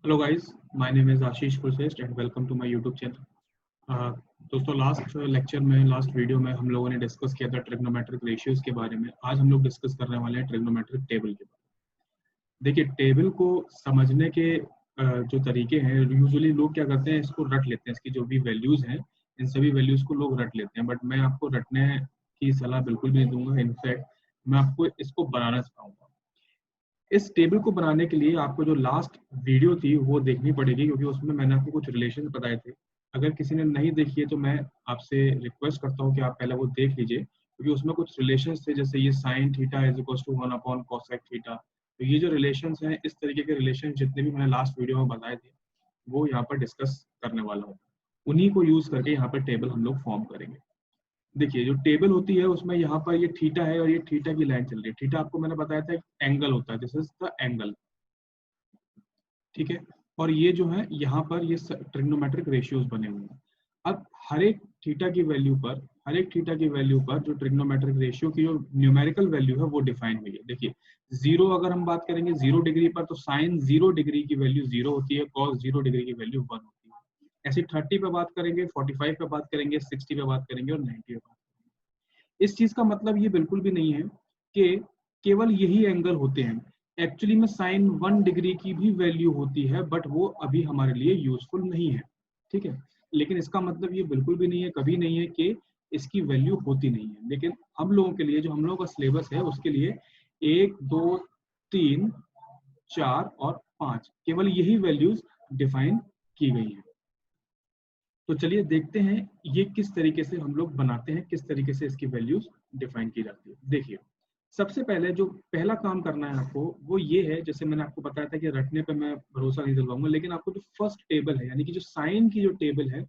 Hello guys, my name is Ashish Kulshreshtha and welcome to my YouTube channel. दोस्तों, last lecture में, last video में हम लोगों ने डिस्कस किया था ट्रिग्नोमेट्रिक रेशियोज के बारे में। आज हम लोग डिस्कस करने वाले हैं ट्रिग्नोमेट्रिक टेबल के बारे में। देखिए, टेबल को समझने के जो तरीके हैं, यूजुअली लोग क्या करते हैं, इसको रट लेते हैं। इसकी जो भी वैल्यूज हैं, इन सभी वैल्यूज को लोग रट लेते हैं, बट मैं आपको रटने की सलाह बिल्कुल भी नहीं दूंगा। इनफैक्ट मैं आपको इसको बनाना सिखाऊंगा। इस टेबल को बनाने के लिए आपको जो लास्ट वीडियो थी वो देखनी पड़ेगी, क्योंकि उसमें मैंने आपको कुछ रिलेशन बताए थे। अगर किसी ने नहीं देखी है तो मैं आपसे रिक्वेस्ट करता हूँ कि आप पहले वो देख लीजिए, क्योंकि उसमें कुछ रिलेशंस थे, जैसे ये sine theta is equal to 1 cosec theta. तो ये जो रिलेशंस हैं, इस तरीके के रिलेशन जितने भी मैंने लास्ट वीडियो में बताए थे, वो यहाँ पर डिस्कस करने वाला हूँ। उन्हीं को यूज करके यहाँ पर टेबल हम लोग फॉर्म करेंगे। देखिए, जो टेबल होती है उसमें यहाँ पर ये थीटा है और ये थीटा की लाइन चल रही है। थीटा आपको मैंने बताया था एक एंगल होता है, दिस इज द एंगल, ठीक है। और ये जो है यहाँ पर ये ट्रिग्नोमेट्रिक रेशियोज बने हुए हैं। अब हर एक थीटा की वैल्यू पर, जो ट्रिग्नोमेट्रिक रेशियो की जो न्यूमेरिकल वैल्यू है वो डिफाइन हुई है। देखिए, जीरो अगर हम बात करेंगे 0 डिग्री पर, तो साइन 0 डिग्री की वैल्यू 0 होती है, कॉस 0 डिग्री की वैल्यू 1 होती है। ऐसे 30 पे बात करेंगे, 45 पे बात करेंगे, 60 पे बात करेंगे और 90 पे बात करेंगे। इस चीज का मतलब ये बिल्कुल भी नहीं है कि केवल यही एंगल होते हैं। एक्चुअली में साइन 1 डिग्री की भी वैल्यू होती है, बट वो अभी हमारे लिए यूजफुल नहीं है, ठीक है। लेकिन इसका मतलब ये बिल्कुल भी नहीं है, कभी नहीं है कि इसकी वैल्यू होती नहीं है। लेकिन हम लोगों के लिए, जो हम लोगों का सिलेबस है, उसके लिए 1, 2, 3, 4 और 5 केवल यही वैल्यूज डिफाइन की गई हैं। तो चलिए देखते हैं ये किस तरीके से हम लोग बनाते हैं, किस तरीके से इसकी वैल्यूज डिफाइन की जाती है। देखिए, सबसे पहले जो पहला काम करना है आपको, वो ये है, जैसे मैंने आपको बताया था कि रटने पे मैं भरोसा नहीं दिलवाऊंगा, लेकिन आपको जो फर्स्ट टेबल है, यानी कि जो साइन की जो टेबल है,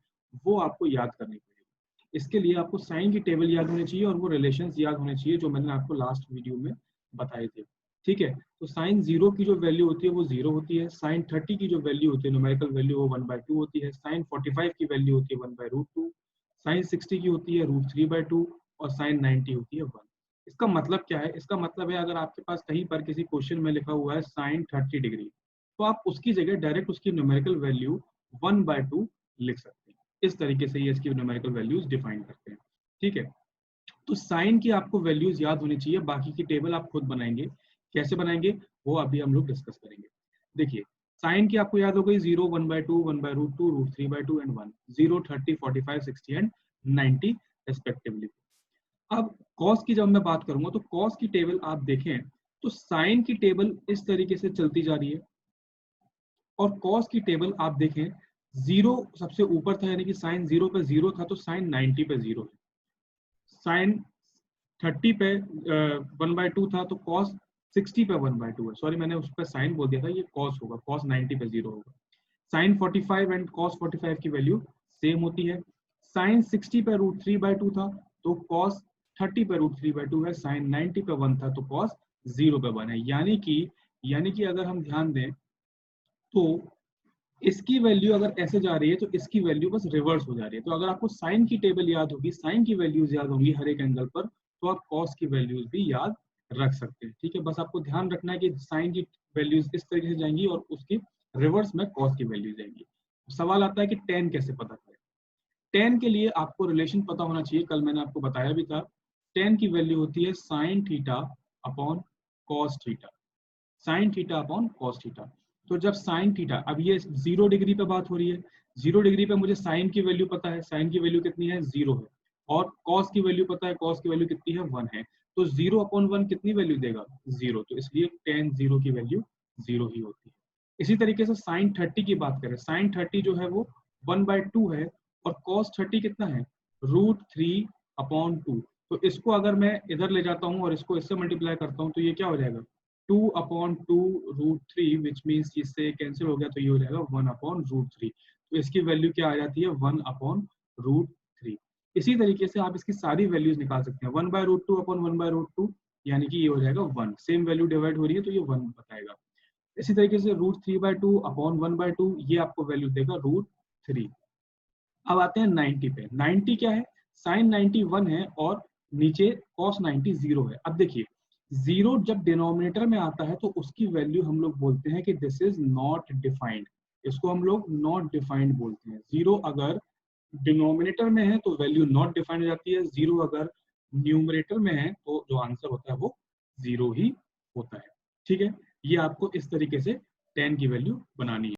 वो आपको याद करनी पड़ेगी। इसके लिए आपको साइन की टेबल याद होनी चाहिए और वो रिलेशंस याद होने चाहिए जो मैंने आपको लास्ट वीडियो में बताए थे, ठीक है। तो साइन 0 की जो वैल्यू होती है वो 0 होती है। साइन 30 की जो वैल्यू होती है, न्यूमेरिकल वैल्यू, वो 1/2 होती है। साइन 45 की वैल्यू होती है 1/√2। साइन 60 की होती है √3/2 और साइन 90 होती है 1। इसका मतलब क्या है? इसका मतलब है, अगर आपके पास कहीं पर किसी क्वेश्चन में लिखा हुआ है साइन 30 डिग्री, तो आप उसकी जगह डायरेक्ट उसकी न्यूमेरिकल वैल्यू 1/2 लिख सकते हैं। इस तरीके से ये इसकी न्यूमेरिकल वैल्यूज डिफाइन करते हैं, ठीक है। तो साइन की आपको वैल्यूज याद होनी चाहिए, बाकी की टेबल आप खुद बनाएंगे। कैसे बनाएंगे वो अभी हम लोग डिस्कस करेंगे। देखिए, साइन की आपको याद हो गई 0, 1/2, 1/√2, √3/2 एंड 1। 0, 30, 45, 60 and 90 respectively. अब कॉस की जब मैं बात करूंगा, तो कॉस की टेबल आप देखें तो साइन की टेबल इस तरीके से चलती जा रही है, और कॉस की टेबल आप देखें, 0 सबसे ऊपर था, यानी कि साइन 0 पे 0 था, तो साइन 90 पे 0 है। साइन 30 पे 1/2 था, तो कॉस 60 पे 1/2 है। सॉरी, मैंने उस पर साइन बोल दिया था, ये कॉस होगा, कॉस 90 पे 0 होगा। साइन 45 एंड कॉस 45 की वैल्यू सेम होती है। साइन 60 पे √3/2 था, तो कॉस 30 पे √3/2 है। साइन 90 पे 1 था, तो कॉस 0 पे 1 है। यानी कि अगर हम ध्यान दें तो इसकी वैल्यू अगर ऐसे जा रही है, तो इसकी वैल्यू बस रिवर्स हो जा रही है। तो अगर आपको साइन की टेबल याद होगी, साइन की वैल्यूज याद होंगी हर एक एंगल पर, तो आप कॉस की वैल्यूज भी याद रख सकते हैं, ठीक है। बस आपको ध्यान रखना है कि साइन की वैल्यूज इस तरीके से जाएंगी और उसकी रिवर्स में कॉस की वैल्यू जाएंगी। सवाल आता है कि टेन कैसे पता करें। टेन के लिए आपको रिलेशन पता होना चाहिए, कल मैंने आपको बताया भी था। टेन की वैल्यू होती है sine theta upon cos theta. Sine theta upon cos theta. तो जब साइन थीटा, अब ये 0 डिग्री पे बात हो रही है, 0 डिग्री पे मुझे साइन की वैल्यू पता है, साइन की वैल्यू कितनी है, 0 है। और कॉस की वैल्यू पता है, कॉस की वैल्यू कितनी है, 1 है। तो 0/1 कितनी वैल्यू देगा, 0। तो इसलिए टेन 0 की वैल्यू 0 ही होती है। इसी तरीके से साइन 30 की बात करें, साइन 30 जो है वो 1/2 है, और कॉस 30 कितना है, √3/2। तो इसको अगर मैं इधर ले जाता हूँ और इसको इससे मल्टीप्लाई करता हूँ, तो ये क्या हो जाएगा, 2/2 √3, विच मीन्स इससे कैंसिल हो गया, तो ये हो जाएगा 1/√3। तो इसकी वैल्यू क्या आ जाती है, 1/√3। इसी तरीके से आप इसकी सारी वैल्यूज निकाल सकते हैं। 1/√2/1/√2, यानी कि ये हो जाएगा 1। सेम वैल्यू डिवाइड हो रही है, तो ये 1 बताएगा। इसी तरीके से √3/2/1/2, ये आपको वैल्यू देगा √3। अब आते हैं 90 पे। 90 क्या है, साइन 90 1 है और नीचे कॉस 90 0 है। अब देखिए, 0 जब डिनोमिनेटर में आता है तो उसकी वैल्यू हम लोग बोलते हैं कि दिस इज नॉट डिफाइंड। इसको हम लोग नॉट डिफाइंड बोलते हैं। 0 अगर डिनोमिनेटर में है तो वैल्यू नॉट डिफाइंड हो जाती है, 0 अगर न्यूमरेटर में है तो जो आंसर होता है वो 0 ही होता है। ठीक है, ये आपको इस तरीके से tan की वैल्यू बनानी है।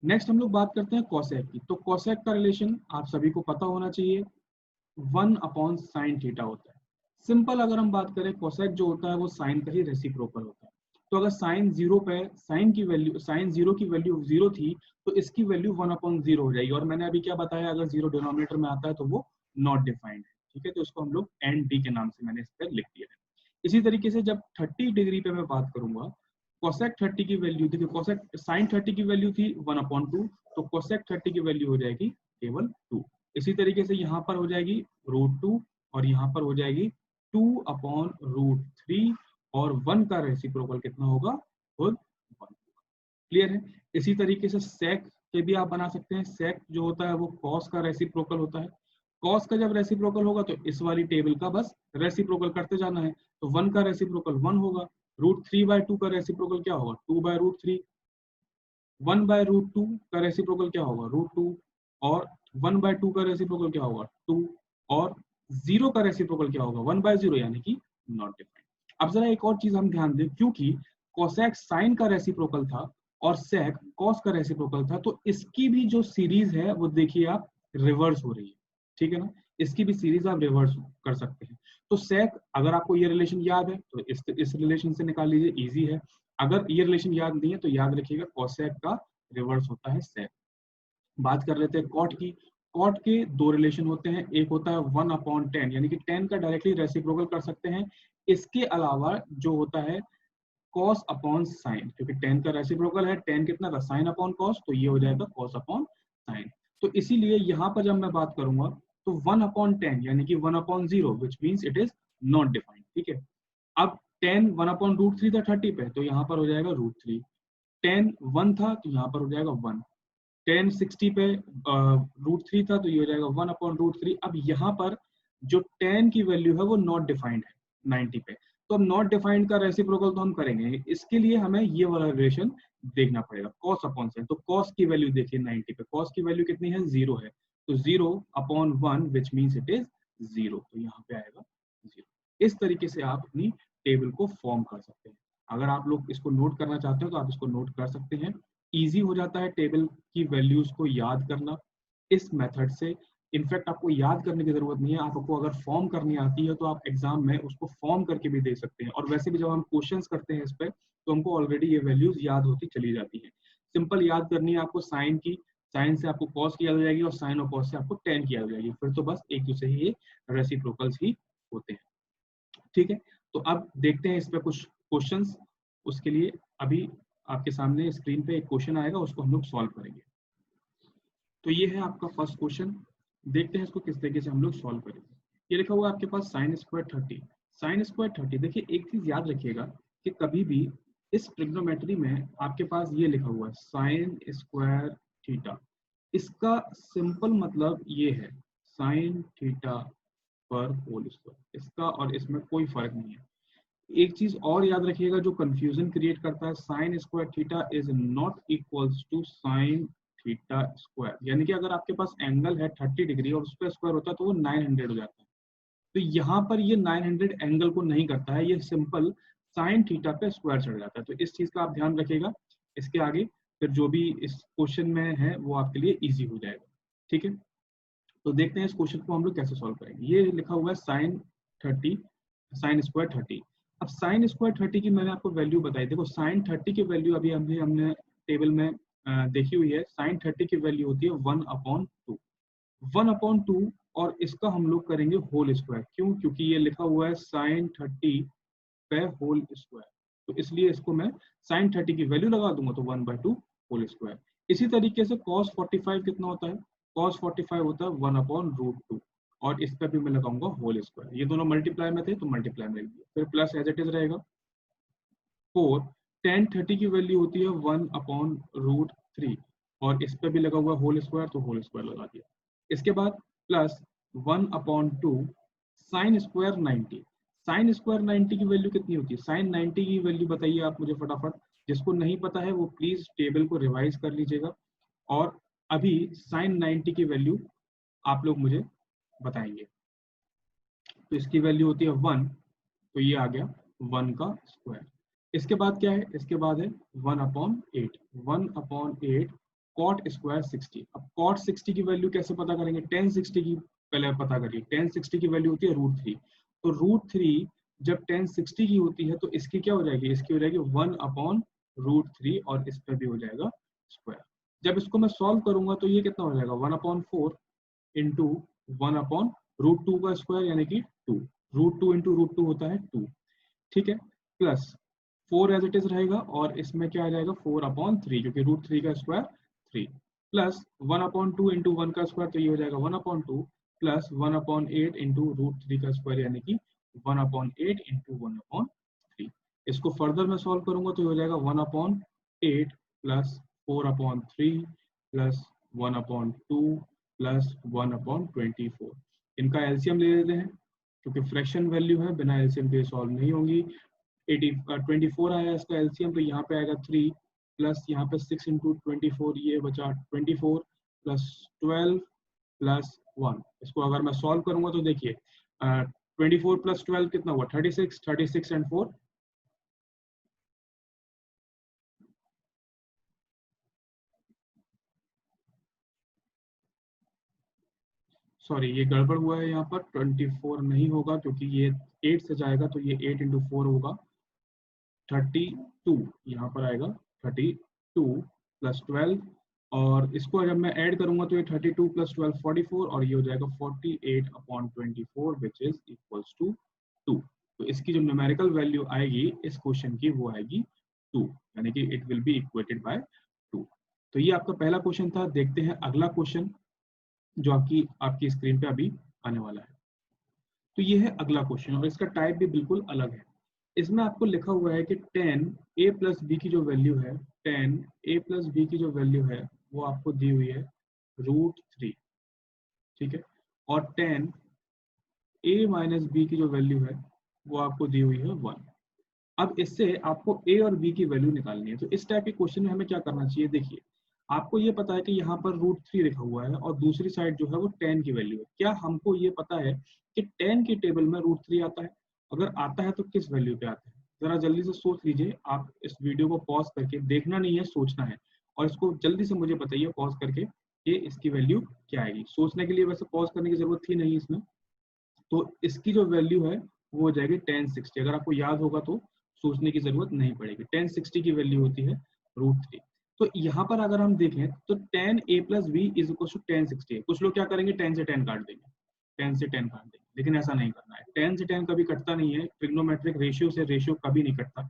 नेक्स्ट हम लोग बात करते हैं कोसेक की। तो कोसेक का रिलेशन आप सभी को पता होना चाहिए, 1/sin थीटा होता है। सिंपल अगर हम बात करें, कोसेक जो होता है वो साइन का ही रेसिप्रोकल होता है। तो अगर साइन 0 पे साइन की वैल्यू, साइन 0 की वैल्यू 0 थी तो इसकी वैल्यू 1/0 हो जाएगी। और मैंने अभी क्या बताया, अगर 0 डिनोमिनेटर में आता है तो वो नॉट डिफाइंड है। ठीक है, तो इसको हम लोग एंड डी के नाम से मैंने इस पर लिख दिया है। इसी तरीके से जब 30 डिग्री पे मैं बात करूंगा, कोसेक 30 की वैल्यू, देखिए कोसेक साइन 30 की वैल्यू थी 1/2, तो कोसेक 30 की वैल्यू हो जाएगी केवल 2। इसी तरीके से यहाँ पर हो जाएगी √2 और यहाँ पर हो जाएगी 2/√3 और 1 का रेसिप्रोकल कितना होगा, खुद 1। क्लियर है। इसी तरीके से सेक के भी आप बना सकते हैं। सेक जो होता है वो कॉस का रेसिप्रोकल होता है। कॉस का जब रेसिप्रोकल होगा तो इस वाली टेबल का बस रेसिप्रोकल करते जाना है। तो 1 का रेसिप्रोकल 1 होगा, √3/2 का रेसिप्रोकल क्या होगा, 2/√3, 1/√2 का रेसिप्रोकल क्या होगा, √2, और 1/2 का रेसिप्रोकल क्या होगा, 2, और 0 का रेसिप्रोकल क्या होगा, 1/0, यानी कि नॉट डिफाइंड। अब जरा एक और चीज हम ध्यान दें, क्योंकि कोसेक साइन का रेसिप्रोकल था और सेक कॉस का रेसिप्रोकल था, तो इसकी भी जो सीरीज है वो देखिए आप रिवर्स हो रही है। ठीक है ना, इसकी भी सीरीज आप रिवर्स कर सकते हैं। तो सेक, अगर आपको ये रिलेशन याद है तो इस रिलेशन से निकाल लीजिए, इजी है। अगर ये रिलेशन याद नहीं है तो याद रखिएगा कोसेक का रिवर्स होता है सेक। बात कर लेते हैं कॉट की। कॉट के दो रिलेशन होते हैं, एक होता है 1/10, यानी कि 10 का डायरेक्टली रेसिप्रोकल कर सकते हैं। इसके अलावा जो होता है कॉस अपॉन साइन, क्योंकि 10 का रेसिप्रोकल है, 10 कितना था, साइन अपॉन कॉस, तो ये हो जाएगा कॉस अपॉन साइन। तो इसीलिए यहाँ पर जब मैं बात करूंगा तो 1/10 यानी कि 1/0 which means it is not defined. ठीक है, अब 10 1/√3 था 30 पे, तो यहाँ पर हो जाएगा √3। 10 1 था तो यहाँ पर हो जाएगा 1। 10 60 पे √3 था तो ये हो जाएगा 1/√3। अब यहाँ पर जो 10 की वैल्यू है वो नॉट डिफाइंड है 90 पे, तो अब नॉट डिफाइंड का रेसिप्रोकल तो हम करेंगे, इसके लिए हमें ये वाला रिलेशन देखना पड़ेगा, कॉस अपॉन साइन। तो कॉस की वैल्यू देखिए 90 पे, कॉस की वैल्यू कितनी है, 0 है, तो 0/1 विच मीन्स इट इज 0, तो यहाँ पे आएगा 0। इस तरीके से आप अपनी टेबल को फॉर्म कर सकते हैं। अगर आप लोग इसको नोट करना चाहते हो तो आप इसको नोट कर सकते हैं। इजी हो जाता है टेबल की वैल्यूज को याद करना इस मेथड से। इनफैक्ट आपको याद करने की जरूरत नहीं है, आपको अगर फॉर्म करनी आती है तो आप एग्जाम में उसको फॉर्म करके भी दे सकते हैं। और वैसे भी जब हम क्वेश्चंस करते हैं इस पे तो हमको ऑलरेडी ये वैल्यूज याद होती चली जाती है। सिंपल याद करनी है आपको साइन की, साइन से आपको कॉस की याद हो जाएगी और साइन और कॉस से आपको टेन की याद हो जाएगी, फिर तो बस एक दूसरे ही रेसिप्रोकल्स ही होते हैं। ठीक है, तो अब देखते हैं इस पे कुछ क्वेश्चंस। उसके लिए अभी आपके सामने स्क्रीन पे एक क्वेश्चन आएगा, उसको हम लोग सॉल्व करेंगे। तो ये है आपका फर्स्ट क्वेश्चन, देखते हैं इसको किस तरीके से हम लोग सॉल्व करेंगे। ये लिखा हुआ है आपके पास sin स्क्वायर 30। sin स्क्वायर 30, देखिए एक चीज याद रखिएगा कि कभी भी इस ट्रिग्नोमेट्री में आपके पास ये लिखा हुआ है sin स्क्वायर थीटा, इसका सिंपल मतलब ये है sin थीटा पर होल स्क्वायर, इसका और इसमें कोई फर्क नहीं है। एक चीज और याद रखिएगा जो कंफ्यूजन क्रिएट करता है, sine square theta is not equals to sine theta square, यानी कि अगर आपके पास एंगल है 30 डिग्री और उस पर स्क्वायर होता है तो वो 900 हो जाता है। तो यहाँ पर ये 900 एंगल को नहीं करता है, ये सिंपल साइन थीटा पे स्क्वायर चढ़ जाता है। तो इस चीज का आप ध्यान रखिएगा, इसके आगे फिर जो भी इस क्वेश्चन में है वो आपके लिए ईजी हो जाएगा। ठीक है, तो देखते हैं इस क्वेश्चन को हम लोग कैसे सॉल्व करेंगे। ये लिखा हुआ है साइन स्क्वायर 30। अब साइन स्क्वायर 30 की मैंने आपको वैल्यू बताई, देखो साइन 30 की वैल्यू अभी हमने टेबल में देखी हुई है। साइन 30 की वैल्यू होती है 1/2, 1/2, और इसका हम लोग करेंगे होल स्क्वायर। क्यों, क्योंकि ये लिखा हुआ है साइन 30 पे होल स्क्वायर, तो इसलिए इसको मैं साइन 30 की वैल्यू लगा दूंगा तो 1/2 होल स्क्वायर। इसी तरीके से cos 45 कितना होता है, cos 45 होता है 1/√2, और इस पर भी मैं लगाऊंगा होल स्क्वायर। ये दोनों मल्टीप्लाई में थे तो मल्टीप्लाई में लिख दिया, फिर प्लस एज इट इज रहेगा 4। tan 30 की वैल्यू होती है 1/√3, और इस पर भी लगा हुआ होल स्क्वायर तो होल स्क्वायर लगा दिया। इसके बाद plus 1/2 sine square 90। Sine square 90 की वैल्यू कितनी होती है, साइन 90 की वैल्यू बताइए आप मुझे फटाफट। जिसको नहीं पता है वो प्लीज टेबल को रिवाइज कर लीजिएगा, और अभी साइन 90 की वैल्यू आप लोग मुझे बताएंगे। तो इसकी वैल्यू होती है 1, तो ये आ गया 1 का स्क्वायर। इसके बाद क्या है, इसके बाद है 1/8, 1/8 कॉट स्क्वायर 60। अब कॉट 60 की वैल्यू कैसे पता करेंगे, tan 60 की पहले पता करिए। tan 60 की वैल्यू होती है √3, तो √3 जब tan 60 की होती है तो इसकी क्या हो जाएगी, इसकी हो जाएगी 1/√3, और इस पर भी हो जाएगा स्क्वायर। जब इसको मैं सॉल्व करूंगा तो ये कितना हो जाएगा, 1/4 इंटू 1/√2 का स्क्वायर यानी कि 2, √2 इंटू √2 होता है 2, ठीक है, प्लस 4 एज इट इज रहेगा, और इसमें क्या आ जाएगा 4/3, क्योंकि √3 का स्क्वायर 3, प्लस 1/2 इंटू 1 का स्क्वायर, तो ये हो जाएगा 1/2, प्लस 1/8 इंटू √3 का स्क्वायर यानी कि 1/8 इंटू 1/3। इसको फर्दर मैं सॉल्व करूंगा तो ये हो जाएगा 1/8 प्लस 4/3 प्लस 1/2 प्लस 1/24। इनका एलसीएम ले लेते हैं, क्योंकि फ्रैक्शन वैल्यू है, बिना एलसीएम के सॉल्व नहीं होंगी। 24 आया इसका एलसीएम, तो यहाँ पे आएगा 3 प्लस यहाँ पे 6 इंटू 24, ये बचा 24 प्लस 12 प्लस 1। इसको अगर मैं सॉल्व करूंगा तो देखिए 24 प्लस 12 कितना हुआ, 36, 36 एंड 4, सॉरी ये गड़बड़ हुआ है यहाँ पर, 24 नहीं होगा क्योंकि ये 8 से जाएगा, तो ये 8 इंटू 4 होगा 32, यहाँ पर आएगा 32 प्लस 12, और इसको जब मैं ऐड करूंगा तो ये 32 प्लस 12 44, और ये हो जाएगा 48/24 विच इज इक्वल्स टू 2। तो इसकी जो न्यूमेरिकल वैल्यू आएगी इस क्वेश्चन की वो आएगी 2, यानी कि it will be equated by 2। तो ये आपका पहला क्वेश्चन था। देखते हैं अगला क्वेश्चन जो आपकी स्क्रीन पे अभी आने वाला है। तो ये है अगला क्वेश्चन, और इसका टाइप भी बिल्कुल अलग है। इसमें आपको लिखा हुआ है कि tan a प्लस बी की जो वैल्यू है, tan a प्लस बी की जो वैल्यू है वो आपको दी हुई है √3, ठीक है, और tan a माइनस बी की जो वैल्यू है वो आपको दी हुई है 1। अब इससे आपको a और b की वैल्यू निकालनी है। तो इस टाइप के क्वेश्चन में हमें क्या करना चाहिए, देखिए आपको ये पता है कि यहाँ पर √3 लिखा हुआ है और दूसरी साइड जो है वो tan की वैल्यू है। क्या हमको ये पता है कि tan की टेबल में √3 आता है? अगर आता है तो किस वैल्यू पे आता है, जरा जल्दी से सोच लीजिए। आप इस वीडियो को पॉज करके, देखना नहीं है सोचना है, और इसको जल्दी से मुझे बताइए पॉज करके कि इसकी वैल्यू क्या आएगी। सोचने के लिए वैसे पॉज करने की जरूरत थी नहीं इसमें। तो इसकी जो वैल्यू है वो हो जाएगी tan 60। अगर आपको याद होगा तो सोचने की जरूरत नहीं पड़ेगी। tan 60 की वैल्यू होती है √3। तो यहाँ पर अगर हम देखें तो tan a plus B is equal to tan 60 है। कुछ लोग क्या करेंगे, tan से tan काट देंगे, tan से tan काट देंगे, लेकिन ऐसा नहीं करना है। tan से tan कभी कटता नहीं है, ट्रिग्नोमेट्रिक रेशियो से रेशियो कभी नहीं कटता।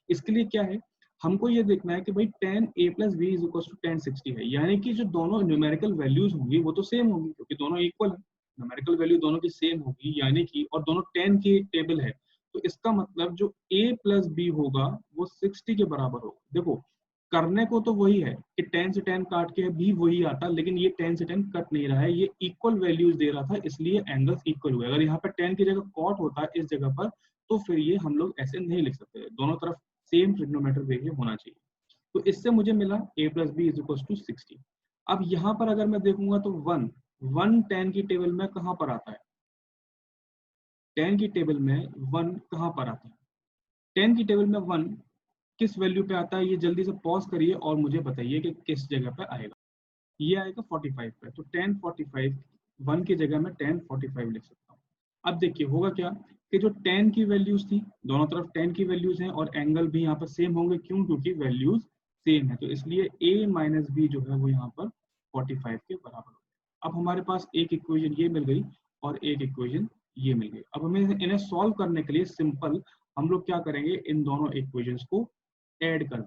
इसके लिए क्या है, हमको ये देखना है कि भाई tan a plus B is equal to tan 60 है, यानी कि जो दोनों न्यूमेरिकल वैल्यूज होंगी वो तो सेम होंगी, क्योंकि दोनों इक्वल है, न्यूमेरिकल वैल्यू दोनों की सेम होगी, यानी कि और दोनों 10 की टेबल है। तो इसका मतलब जो a प्लस बी होगा वो 60 के बराबर होगा। देखो करने को तो वही है कि 10 से 10 काट के भी वही आता, लेकिन ये 10 से 10 कट नहीं रहा है, ये इक्वल वैल्यूज दे रहा था, इसलिए एंगल्स इक्वल हुए। अगर यहाँ पर 10 की जगह कॉट होता इस जगह पर, तो फिर ये हम लोग ऐसे नहीं लिख सकते, दोनों तरफ सेम ट्रिग्नोमेट्रिक रेशियो होना चाहिए। तो इससे मुझे मिला a plus B is equal to 60। अब यहाँ पर अगर मैं देखूंगा तो 1 tan की टेबल में कहाँ पर आता है, tan की टेबल में 1 कहाँ पर आता है, tan की टेबल में 1 किस वैल्यू पे आता है, ये जल्दी से पॉज करिए और मुझे बताइए कि किस जगह पे आएगा। ये आएगा 45 पे, तो tan 45, 1 की जगह में tan 45 लिख सकता हूँ। अब देखिए होगा क्या कि जो tan की वैल्यूज थी, दोनों तरफ tan की वैल्यूज हैं और एंगल भी यहाँ पर सेम होंगे, क्यों, क्योंकि वैल्यूज सेम है, तो इसलिए a माइनस बी जो है वो यहाँ पर 45 के बराबर हो गया। अब हमारे पास एक इक्वेशन ये मिल गई और एक इक्वेशन ये मिल गई। अब हमें इन्हें सॉल्व करने के लिए सिंपल हम लोग क्या करेंगे, इन दोनों इक्वेशंस को ऐड कर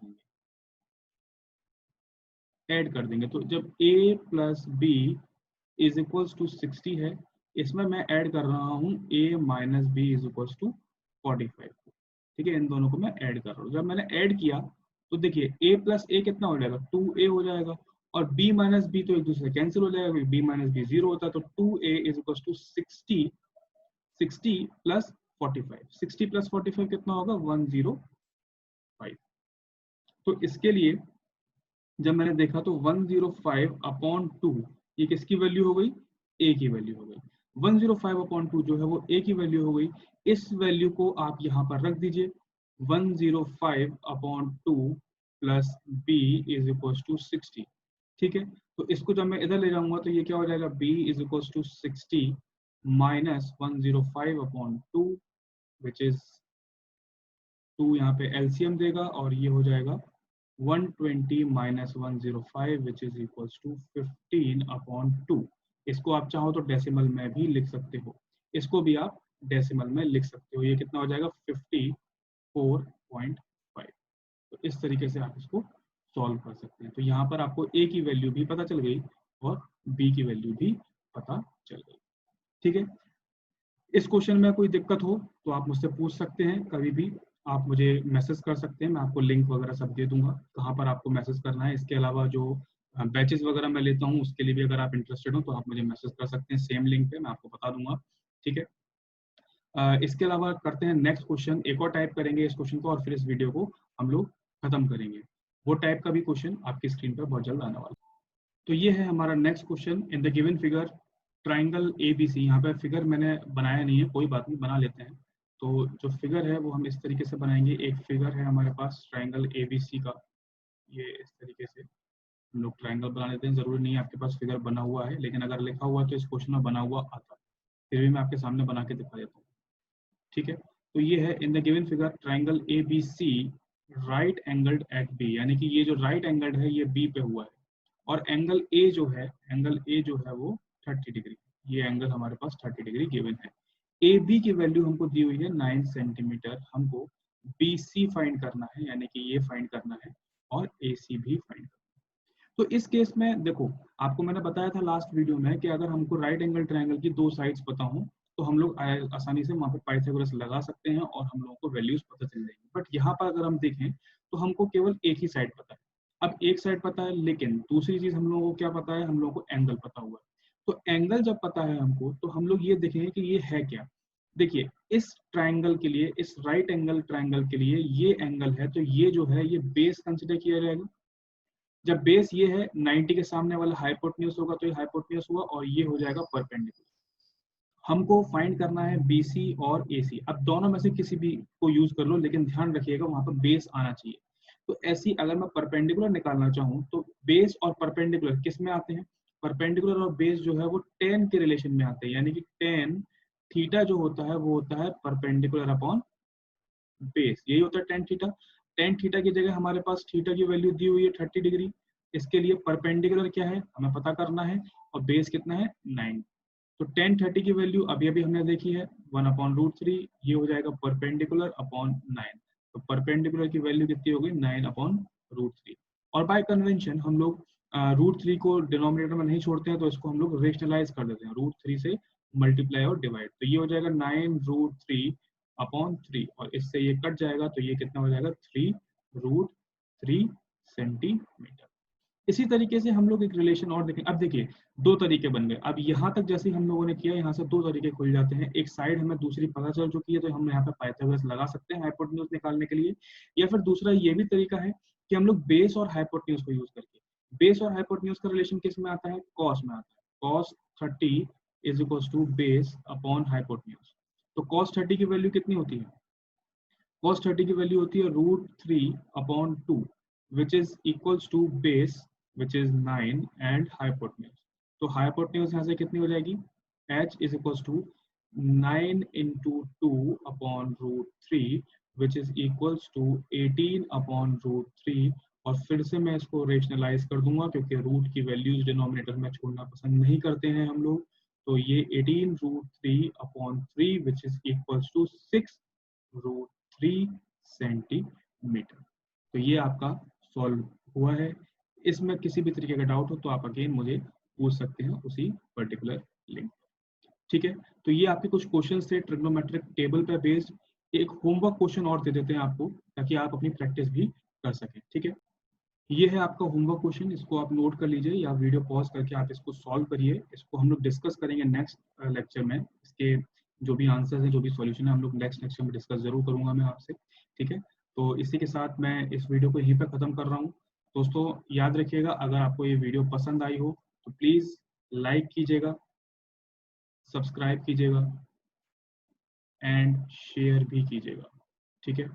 देंगे, तो जब a plus B is equals to 60 है, इसमें मैं ऐड कर रहा हूँ a minus B is equals to 45, ठीक है, इन दोनों को मैं ऐड कर रहा हूँ। जब मैंने ऐड किया तो देखिए a प्लस a कितना हो जाएगा, 2a हो जाएगा, और b माइनस बी तो एक दूसरे कैंसिल हो जाएगा, b माइनस बी 0 होता है, तो 2a is equals to 60, 60 plus 45, 60 plus 45 कितना होगा, 105। तो इसके लिए जब मैंने देखा तो 105/2 ये किसकी वैल्यू हो गई, ए की वैल्यू हो गई। 105/2 जो है वो ए की वैल्यू हो गई। इस वैल्यू को आप यहाँ पर रख दीजिए, 105/2 plus B is equal to 60। ठीक है, तो इसको जब मैं इधर ले जाऊंगा तो ये क्या हो जाएगा, b is equal to 60 minus 105/2 which is 2, यहाँ पे एलसीएम देगा और ये हो जाएगा 120 minus 105 which is equal to 15/2। इसको आप चाहो तो डेसिमल में भी लिख सकते हो, इसको भी आप डेसिमल में लिख सकते हो। ये कितना हो जाएगा, 54.5। तो इस तरीके से आप इसको सॉल्व कर सकते हैं। तो यहाँ पर आपको ए की वैल्यू भी पता चल गई और बी की वैल्यू भी पता चल गई। ठीक है, इस क्वेश्चन में कोई दिक्कत हो तो आप मुझसे पूछ सकते हैं, कभी भी आप मुझे मैसेज कर सकते हैं, मैं आपको लिंक वगैरह सब दे दूंगा कहाँ पर आपको मैसेज करना है। इसके अलावा जो बैचेस वगैरह मैं लेता हूँ उसके लिए भी अगर आप इंटरेस्टेड हो तो आप मुझे मैसेज कर सकते हैं, सेम लिंक पे मैं आपको बता दूंगा। ठीक है, इसके अलावा करते हैं नेक्स्ट क्वेश्चन, एक और टाइप करेंगे इस क्वेश्चन को और फिर इस वीडियो को हम लोग खत्म करेंगे। वो टाइप का भी क्वेश्चन आपकी स्क्रीन पर बहुत जल्द आने वाला है। तो ये है हमारा next question, in the given figure triangle ABC। यहाँ पे फिगर मैंने बनाया नहीं है, कोई बात नहीं, बना लेते हैं। तो जो फिगर है वो हम इस तरीके से बनाएंगे। एक फिगर है हमारे पास ट्राइंगल ABC का, ये इस तरीके से हम लोग ट्राइंगल बना लेते हैं। जरूरी नहीं है आपके पास फिगर बना हुआ है, लेकिन अगर लिखा हुआ है तो इस क्वेश्चन में बना हुआ आता, फिर भी मैं आपके सामने बना के दिखा देता हूँ। ठीक है, तो ये है in the given figure triangle ABC right angled at B, यानी कि ये जो राइट एंगल्ड है ये B पे हुआ है और एंगल A जो है, एंगल A जो है वो 30 डिग्री, ये एंगल हमारे पास 30 डिग्री गिवन है। AB की वैल्यू हमको दी हुई है 9 सेंटीमीटर, हमको BC फाइंड करना है, यानी कि ये फाइंड करना है और AC भी फाइंड करना है। तो इस केस में देखो, आपको मैंने बताया था लास्ट वीडियो में कि अगर हमको राइट एंगल ट्रायंगल की दो साइड्स पता हो तो हम लोग आसानी से वहां पर पाइथागोरस लगा सकते हैं और हम लोगों को वैल्यूज पता चल जाएंगी। बट यहाँ पर अगर हम देखें तो हमको केवल एक ही साइड पता है। अब एक साइड पता है, लेकिन दूसरी चीज हम लोगों को क्या पता है, हम लोगों को एंगल पता हुआ है। तो एंगल जब पता है हमको तो हम लोग ये देखेंगे कि ये है क्या। देखिए, इस ट्राइंगल के लिए, इस राइट एंगल ट्राइंगल के लिए ये एंगल है, तो ये जो है ये बेस कंसिडर किया जाएगा। जब बेस ये है 90 के सामने वाला हाइपोटेन्यूज होगा तो ये हाइपोटेन्यूज हुआ और ये हो जाएगा परपेंडिकुलर। हमको फाइंड करना है BC और AC। अब दोनों में से किसी भी को यूज कर लो, लेकिन ध्यान रखिएगा वहां पर बेस आना चाहिए। तो ऐसी अगर मैं परपेंडिकुलर निकालना चाहूँ तो बेस और परपेंडिकुलर किस में आते हैं, परपेंडिकुलर और बेस जो है वो tan के रिलेशन में आते हैं, यानी कि tan थीटा जो होता है वो होता है परपेंडिकुलर अपॉन बेस, यही होता है tan थीटा। tan थीटा की जगह हमारे पास थीटा की वैल्यू दी हुई है 30 डिग्री। इसके लिए परपेंडिकुलर क्या है हमें पता करना है और बेस कितना है 9। तो tan 30 की वैल्यू अभी अभी हमने देखी है 1/√3, ये हो जाएगा परपेंडिकुलर अपॉन 9। तो परपेंडिकुलर की वैल्यू कितनी होगी 9/√3। और बाय कन्वेंशन हम लोग √3 को डिनोमिनेटर में नहीं छोड़ते हैं, तो इसको हम लोग रेशनलाइज कर देते हैं, √3 से मल्टीप्लाई और डिवाइड। तो ये हो जाएगा 9√3/3 और इससे ये कट जाएगा तो ये कितना हो जाएगा 3√3 सेंटीमीटर। इसी तरीके से हम लोग एक रिलेशन और देखें। अब देखिए दो तरीके बन गए। अब यहाँ तक जैसे हम लोगों ने किया, यहाँ से दो तरीके खुल जाते हैं। एक साइड हमें दूसरी पता चल चुकी है तो हम यहाँ पे पाइथागोरस लगा सकते हैं हाइपोटेन्यूज निकालने के लिए। या फिर दूसरा ये भी तरीका है कि हम लोग बेस और हाइपोटेन्यूज को यूज करके, बेस और हाइपोटेन्यूज का रिलेशन किस में आता है, कॉस में आता है। cos 30 is equal to base upon hypotenuse. तो cos 30 की वैल्यू कितनी होती है, cos 30 की वैल्यू होती है √3/2 which is equals to base which is 9 and hypotenuse। तो hypotenuse यहाँ से कितनी हो जाएगी, h is equals to 9 into 2/√3 which is equals to 18/√3। और फिर से मैं इसको रेशनलाइज कर दूंगा क्योंकि रूट की वैल्यूज डिनोमिनेटर में छोड़ना पसंद नहीं करते हैं हम लोग। तो ये 18√3/3 which is equals to 6√3 centimetre. तो ये आपका सॉल्व हुआ है। इसमें किसी भी तरीके का डाउट हो तो आप अगेन मुझे पूछ सकते हैं उसी पर्टिकुलर लिंक। ठीक है, तो ये आपके कुछ क्वेश्चन थे ट्रिग्नोमेट्रिक टेबल पे बेस्ड। एक होमवर्क क्वेश्चन और दे देते हैं आपको ताकि आप अपनी प्रैक्टिस भी कर सकें। ठीक है, ये है आपका होमवर्क क्वेश्चन, इसको आप नोट कर लीजिए या वीडियो पॉज करके आप इसको सॉल्व करिए। इसको हम लोग डिस्कस करेंगे नेक्स्ट लेक्चर में। इसके जो भी आंसर्स हैं, जो भी सॉल्यूशन है, हम लोग नेक्स्ट लेक्चर में डिस्कस जरूर करूंगा मैं आपसे। ठीक है, तो इसी के साथ मैं इस वीडियो को यहीं पर ख़त्म कर रहा हूँ। दोस्तों याद रखिएगा, अगर आपको ये वीडियो पसंद आई हो तो प्लीज़ लाइक कीजिएगा, सब्सक्राइब कीजिएगा एंड शेयर भी कीजिएगा, ठीक है।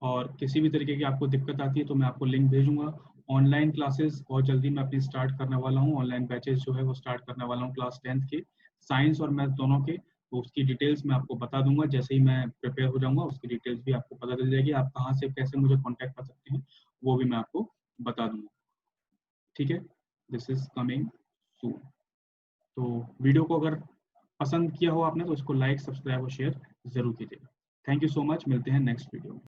और किसी भी तरीके की आपको दिक्कत आती है तो मैं आपको लिंक भेजूंगा। ऑनलाइन क्लासेस बहुत जल्दी मैं अपनी स्टार्ट करने वाला हूँ, ऑनलाइन बैचेस जो है वो स्टार्ट करने वाला हूँ क्लास 10th के, साइंस और मैथ दोनों के। तो उसकी डिटेल्स मैं आपको बता दूंगा, जैसे ही मैं प्रिपेयर हो जाऊंगा उसकी डिटेल्स भी आपको पता चल जाएगी। आप कहाँ से कैसे मुझे कॉन्टैक्ट कर सकते हैं वो भी मैं आपको बता दूंगा, ठीक है। This is coming soon. तो वीडियो को अगर पसंद किया हो आपने तो इसको लाइक, सब्सक्राइब और शेयर जरूर कीजिएगा। थैंक यू सो मच, मिलते हैं नेक्स्ट वीडियो में।